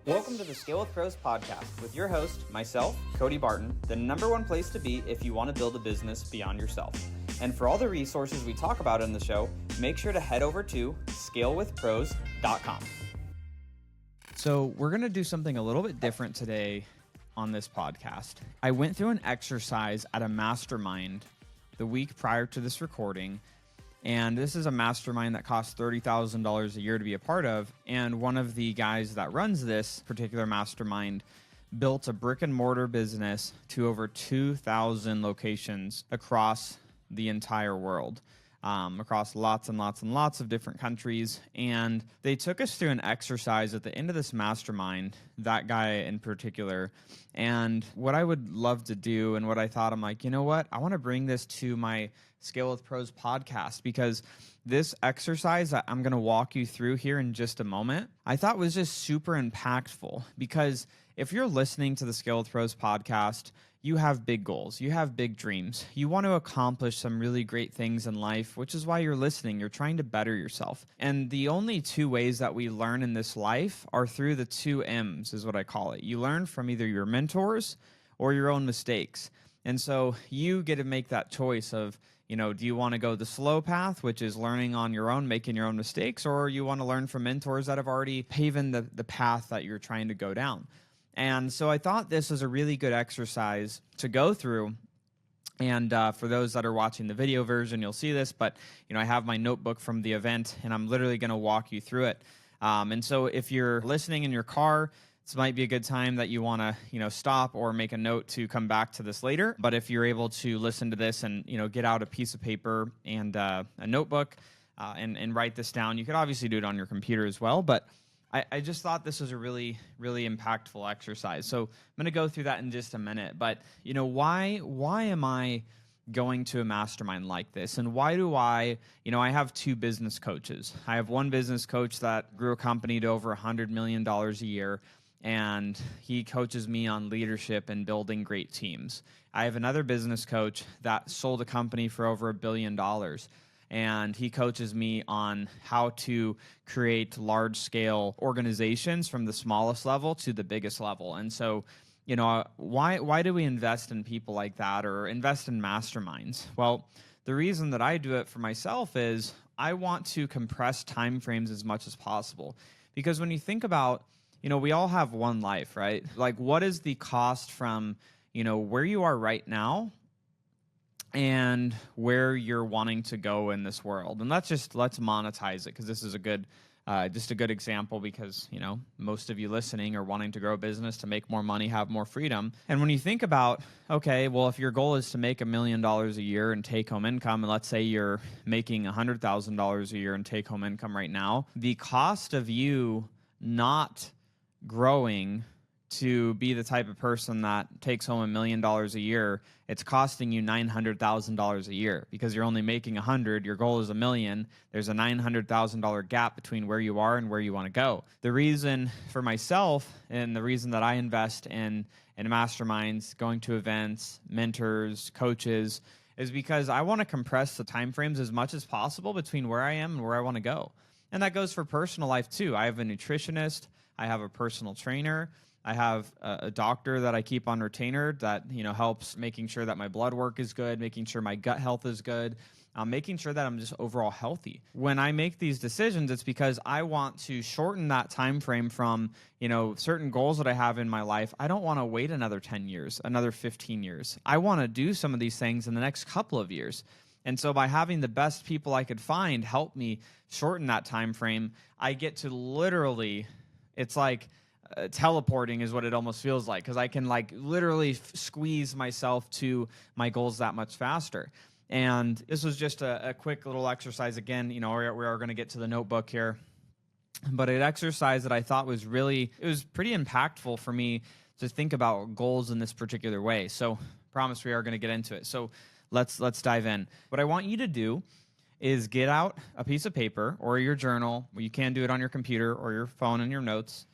Welcome to the Scale with Pros podcast with your host, myself, Cody Barton, the #1 place to be if you want to build a business beyond yourself. And for all the resources we talk about in the show, make sure to head over to scalewithpros.com. So we're going to do something a little bit different today on this podcast. I went through an exercise at a mastermind the week prior to this recording. And this is a mastermind that costs $30,000 a year to be a part of. And one of the guys that runs this particular mastermind built a brick and mortar business to over 2,000 locations across the entire world, across lots and lots and lots of different countries. And they took us through an exercise at the end of this mastermind, that guy in particular. And what I would love to do and what I thought, I'm like, you know what? I want to bring this to my Scale with Pros podcast, because this exercise that I'm going to walk you through here in just a moment, I thought was just super impactful. Because if you're listening to the Scale with Pros podcast, you have big goals, you have big dreams, you want to accomplish some really great things in life, which is why you're listening. You're trying to better yourself. And the only two ways that we learn in this life are through the 2 M's, is what I call it. You learn from either your mentors or your own mistakes. And so you get to make that choice of, do you want to go the slow path, which is learning on your own, making your own mistakes, or you want to learn from mentors that have already paven the path that you're trying to go down? And so I thought this was a really good exercise to go through. And for those that are watching the video version, you'll see this, but I have my notebook from the event, and I'm literally going to walk you through it. And so if you're listening in your car, this might be a good time that you want to, stop or make a note to come back to this later. But if you're able to listen to this and, get out a piece of paper and a notebook and write this down, you could obviously do it on your computer as well. But I just thought this was a really, really impactful exercise. So I'm going to go through that in just a minute. But, why am I going to a mastermind like this? And why do I have 2 business coaches. I have one business coach that grew a company to over $100 million a year. And he coaches me on leadership and building great teams. I have another business coach that sold a company for over $1 billion. And he coaches me on how to create large-scale organizations from the smallest level to the biggest level. And so, why do we invest in people like that or invest in masterminds? Well, the reason that I do it for myself is I want to compress timeframes as much as possible. Because when you think about, we all have one life, right? Like, what is the cost from, where you are right now and where you're wanting to go in this world? And let's monetize it, because this is a good example, because, most of you listening are wanting to grow a business to make more money, have more freedom. And when you think about, okay, well, if your goal is to make $1 million a year in take-home income, and let's say you're making $100,000 a year in take-home income right now, the cost of you not growing to be the type of person that takes home $1 million a year, it's costing you $900,000 a year, because you're only making 100. Your goal is $1 million. There's a $900,000 gap between where you are and where you want to go. The reason for myself, and the reason that I invest in masterminds, going to events, mentors, coaches, is because I want to compress the timeframes as much as possible between where I am and where I want to go. And that goes for personal life too. I have a nutritionist. I have a personal trainer. I have a doctor that I keep on retainer that helps making sure that my blood work is good, making sure my gut health is good, making sure that I'm just overall healthy. When I make these decisions, it's because I want to shorten that time frame from certain goals that I have in my life. I don't want to wait another 10 years, another 15 years. I want to do some of these things in the next couple of years. And so by having the best people I could find help me shorten that time frame, I get to literally, it's like teleporting is what it almost feels like, because I can literally squeeze myself to my goals that much faster. And this was just a quick little exercise. Again, we are going to get to the notebook here, but an exercise that I thought was it was pretty impactful for me to think about goals in this particular way. So promise we are going to get into it. So let's dive in. What I want you to do is get out a piece of paper or your journal. You can do it on your computer or your phone and your notes.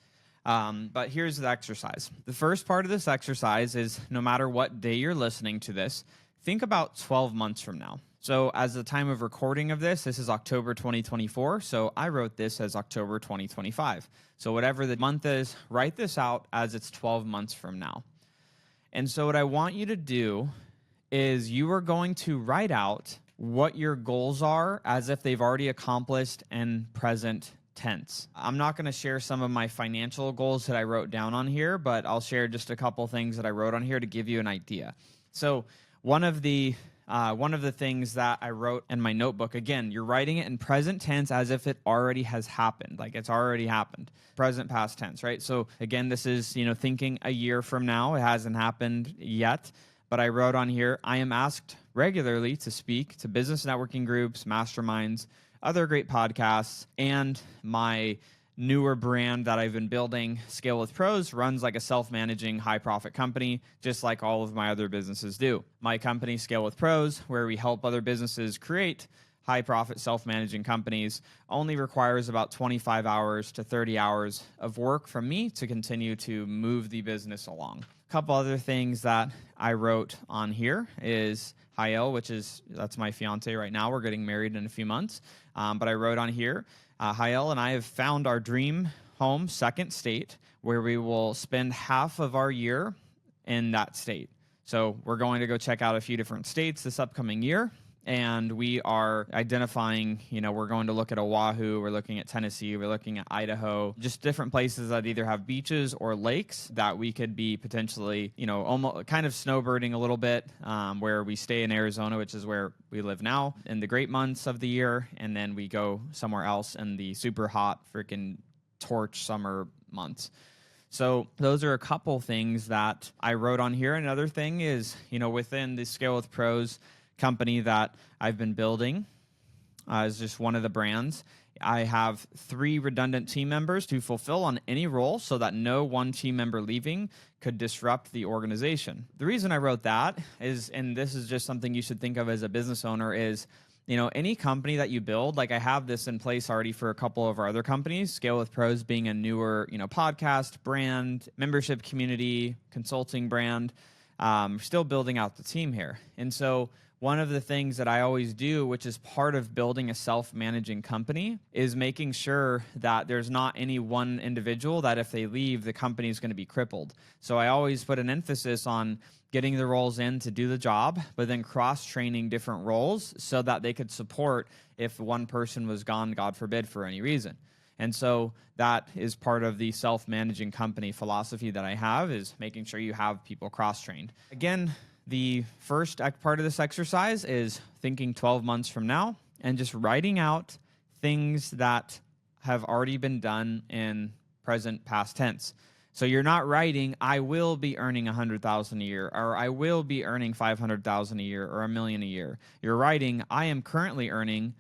But here's the exercise. The first part of this exercise is, no matter what day you're listening to this, think about 12 months from now. So as the time of recording of this is October 2024. So I wrote this as October 2025. So whatever the month is, write this out as it's 12 months from now. And so what I want you to do is you are going to write out what your goals are as if they've already accomplished in present tense. I'm not going to share some of my financial goals that I wrote down on here, but I'll share just a couple things that I wrote on here to give you an idea. So one of the things that I wrote in my notebook, again, you're writing it in present tense as if it already has happened, like it's already happened. Present past tense, right? So again, this is, thinking a year from now. It hasn't happened yet, but I wrote on here, I am asked regularly to speak to business networking groups, masterminds, other great podcasts, and my newer brand that I've been building, Scale with Pros, runs like a self-managing high-profit company, just like all of my other businesses do. My company, Scale with Pros, where we help other businesses create high-profit self-managing companies, only requires about 25 hours to 30 hours of work from me to continue to move the business along. A couple other things that I wrote on here is Hayel, that's my fiance right now. We're getting married in a few months. But I wrote on here, Hayel and I have found our dream home, second state, where we will spend half of our year in that state. So we're going to go check out a few different states this upcoming year. And we are identifying, we're going to look at Oahu, we're looking at Tennessee, we're looking at Idaho, just different places that either have beaches or lakes that we could be potentially, almost kind of snowbirding a little bit, where we stay in Arizona, which is where we live now, in the great months of the year, and then we go somewhere else in the super hot, freaking torch summer months. So those are a couple things that I wrote on here. Another thing is, within the Scale with Pros company that I've been building is just one of the brands. I have 3 redundant team members to fulfill on any role so that no one team member leaving could disrupt the organization. The reason I wrote that is, and this is just something you should think of as a business owner, is any company that you build, like I have this in place already for a couple of our other companies, Scale with Pros being a newer, podcast, brand, membership community, consulting brand. Still building out the team here. And so one of the things that I always do, which is part of building a self-managing company, is making sure that there's not any one individual that if they leave, the company is going to be crippled. So I always put an emphasis on getting the roles in to do the job, but then cross-training different roles so that they could support if one person was gone, God forbid, for any reason. And so that is part of the self-managing company philosophy that I have, is making sure you have people cross-trained. Again, the first part of this exercise is thinking 12 months from now and just writing out things that have already been done in present past tense. So you're not writing, I will be earning $100,000 a year, or I will be earning $500,000 a year, or $1 million a year. You're writing, I am currently earning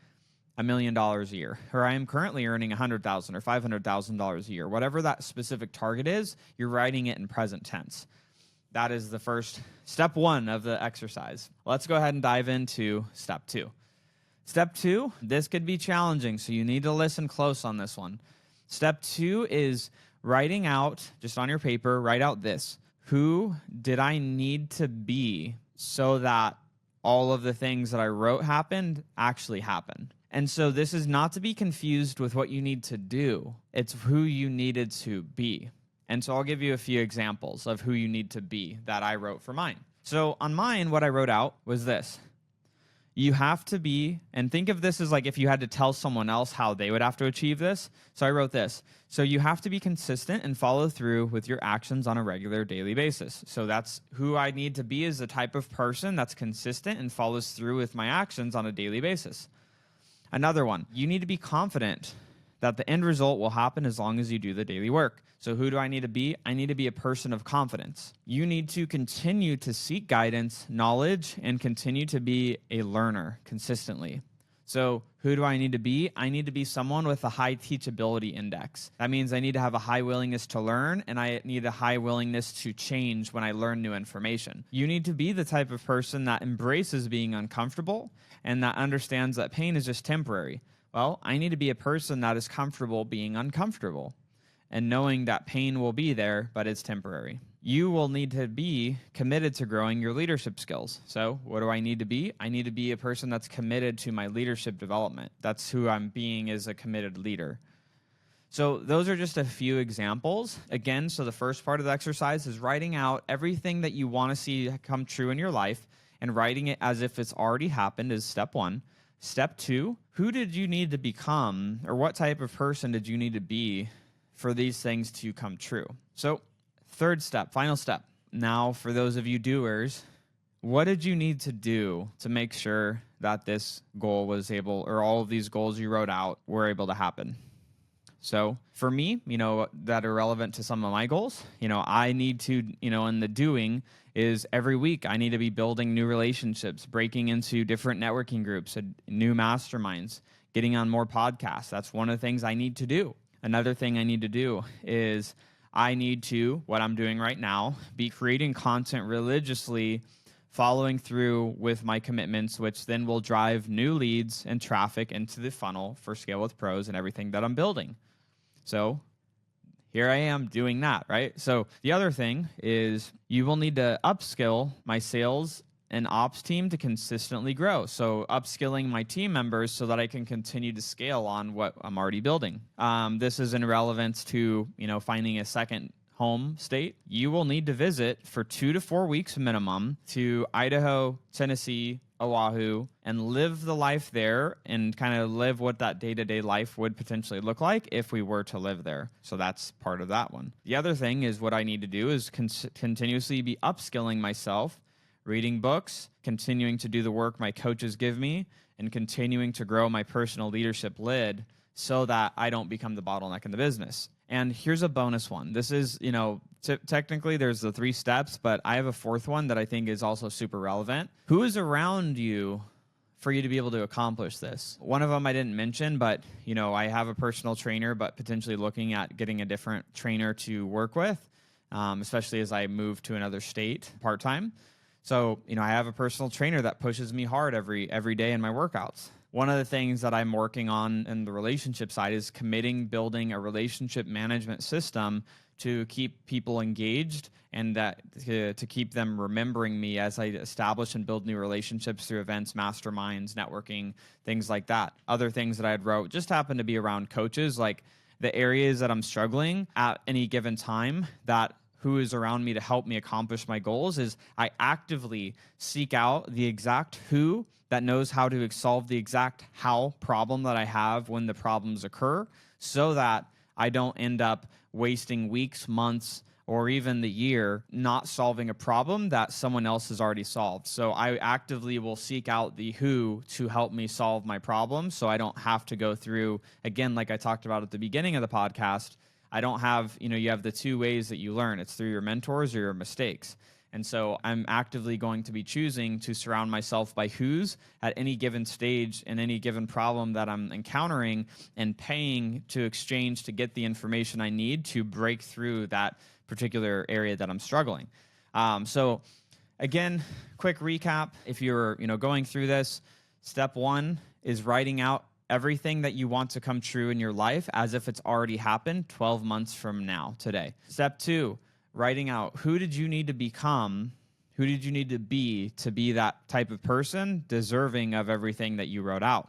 $1 million a year, or I am currently earning $100,000 or $500,000 a year. Whatever that specific target is, you're writing it in present tense. That is the first step 1 of the exercise. Let's go ahead and dive into step 2. Step 2, this could be challenging, so you need to listen close on this one. Step 2 is writing out, just on your paper, write out this. Who did I need to be so that all of the things that I wrote happened actually happened? And so this is not to be confused with what you need to do. It's who you needed to be. And so I'll give you a few examples of who you need to be that I wrote for mine. So on mine, what I wrote out was this. You have to be, and think of this as like if you had to tell someone else how they would have to achieve this. So I wrote this. So you have to be consistent and follow through with your actions on a regular daily basis. So that's who I need to be, is the type of person that's consistent and follows through with my actions on a daily basis. Another one, you need to be confident that the end result will happen as long as you do the daily work. So who do I need to be? I need to be a person of confidence. You need to continue to seek guidance, knowledge, and continue to be a learner consistently. So who do I need to be? I need to be someone with a high teachability index. That means I need to have a high willingness to learn, and I need a high willingness to change when I learn new information. You need to be the type of person that embraces being uncomfortable and that understands that pain is just temporary. Well, I need to be a person that is comfortable being uncomfortable and knowing that pain will be there, but it's temporary. you will need to be committed to growing your leadership skills. So what do I need to be? I need to be a person that's committed to my leadership development. That's who I'm being as a committed leader. So those are just a few examples. Again, so the first part of the exercise is writing out everything that you want to see come true in your life, and writing it as if it's already happened is step one. Step two, who did you need to become, or what type of person did you need to be for these things to come true? So third step, final step. Now, for those of you doers, what did you need to do to make sure that this goal was able, or all of these goals you wrote out were able to happen? So for me, that are relevant to some of my goals, I need to, in the doing is every week I need to be building new relationships, breaking into different networking groups, new masterminds, getting on more podcasts. That's one of the things I need to do. Another thing I need to do is I need to, what I'm doing right now, be creating content religiously, following through with my commitments, which then will drive new leads and traffic into the funnel for Scale with Pros and everything that I'm building. So here I am doing that, right? So the other thing is you will need to upskill my sales and ops team to consistently grow. So upskilling my team members so that I can continue to scale on what I'm already building. This is in relevance to, finding a second home state. You will need to visit for 2 to 4 weeks minimum to Idaho, Tennessee, Oahu, and live the life there and kind of live what that day-to-day life would potentially look like if we were to live there. So that's part of that one. The other thing is what I need to do is continuously be upskilling myself, reading books, continuing to do the work my coaches give me, and continuing to grow my personal leadership lid so that I don't become the bottleneck in the business. And here's a bonus one. This is, technically there's the 3 steps, but I have a fourth one that I think is also super relevant. Who is around you for you to be able to accomplish this? One of them I didn't mention, but, I have a personal trainer, but potentially looking at getting a different trainer to work with, especially as I move to another state part-time. So, I have a personal trainer that pushes me hard every day in my workouts. One of the things that I'm working on in the relationship side is building a relationship management system to keep people engaged and to keep them remembering me as I establish and build new relationships through events, masterminds, networking, things like that. Other things that I had wrote just happen to be around coaches, like the areas that I'm struggling at any given time, that who is around me to help me accomplish my goals is I actively seek out the exact who that knows how to solve the exact how problem that I have when the problems occur, so that I don't end up wasting weeks, months, or even the year not solving a problem that someone else has already solved. So I actively will seek out the who to help me solve my problem so I don't have to go through, again, like I talked about at the beginning of the podcast, I don't have, you have the 2 ways that you learn. It's through your mentors or your mistakes. And so I'm actively going to be choosing to surround myself by who's at any given stage and any given problem that I'm encountering, and paying to exchange to get the information I need to break through that particular area that I'm struggling. So again, quick recap. If you're going through this, step 1 is writing out everything that you want to come true in your life as if it's already happened 12 months from now today. Step 2, writing out who did you need to become, who did you need to be that type of person deserving of everything that you wrote out.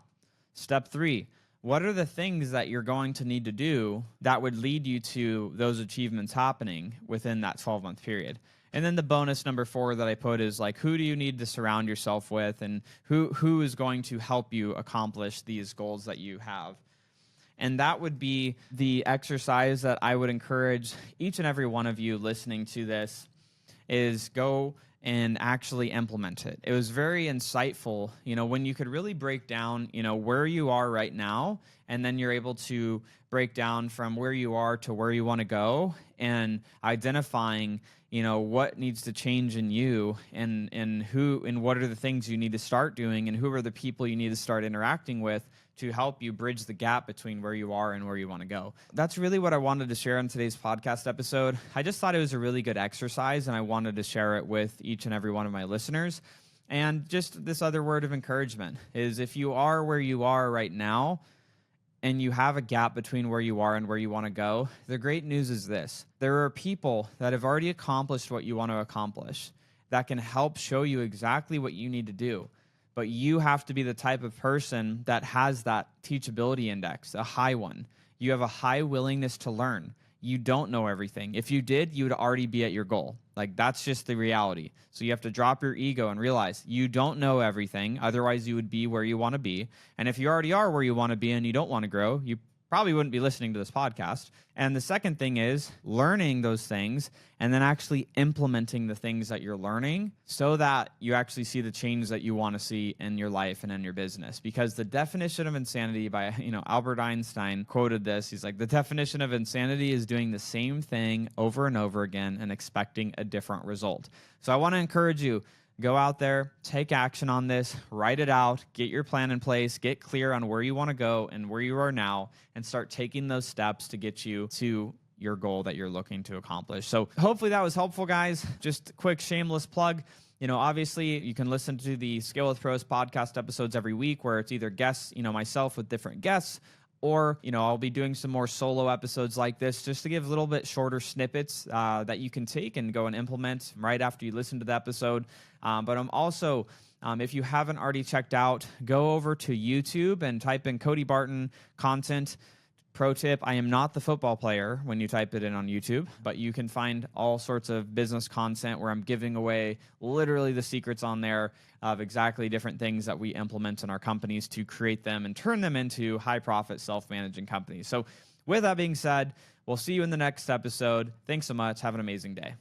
Step 3, what are the things that you're going to need to do that would lead you to those achievements happening within that 12-month period? And then the bonus number 4 that I put is like, who do you need to surround yourself with, and who is going to help you accomplish these goals that you have? And that would be the exercise that I would encourage each and every one of you listening to this, is go and actually implement it. It was very insightful, when you could really break down, where you are right now, and then you're able to break down from where you are to where you want to go, and identifying, what needs to change in you, and who, and what are the things you need to start doing, and who are the people you need to start interacting with to help you bridge the gap between where you are and where you want to go. That's really what I wanted to share in today's podcast episode. I just thought it was a really good exercise, and I wanted to share it with each and every one of my listeners. And just this other word of encouragement is, if you are where you are right now, and you have a gap between where you are and where you want to go, the great news is this. There are people that have already accomplished what you want to accomplish that can help show you exactly what you need to do. But you have to be the type of person that has that teachability index, a high one. You have a high willingness to learn. You don't know everything. If you did, you would already be at your goal. Like, that's just the reality. So you have to drop your ego and realize you don't know everything. Otherwise, you would be where you want to be. And if you already are where you want to be and you don't want to grow, you probably wouldn't be listening to this podcast. And the second thing is learning those things and then actually implementing the things that you're learning so that you actually see the change that you want to see in your life and in your business. Because the definition of insanity by, Albert Einstein quoted this. He's like, the definition of insanity is doing the same thing over and over again and expecting a different result. So I want to encourage you, go out there, take action on this, write it out, get your plan in place, get clear on where you want to go and where you are now, and start taking those steps to get you to your goal that you're looking to accomplish. So hopefully that was helpful, guys. Just a quick shameless plug. Obviously you can listen to the Scale with Pros podcast episodes every week where it's either guests, myself with different guests, or, I'll be doing some more solo episodes like this just to give a little bit shorter snippets that you can take and go and implement right after you listen to the episode. But I'm also, if you haven't already checked out, go over to YouTube and type in Cody Barton content. Pro tip, I am not the football player when you type it in on YouTube, but you can find all sorts of business content where I'm giving away literally the secrets on there of exactly different things that we implement in our companies to create them and turn them into high-profit, self-managing companies. So with that being said, we'll see you in the next episode. Thanks so much. Have an amazing day.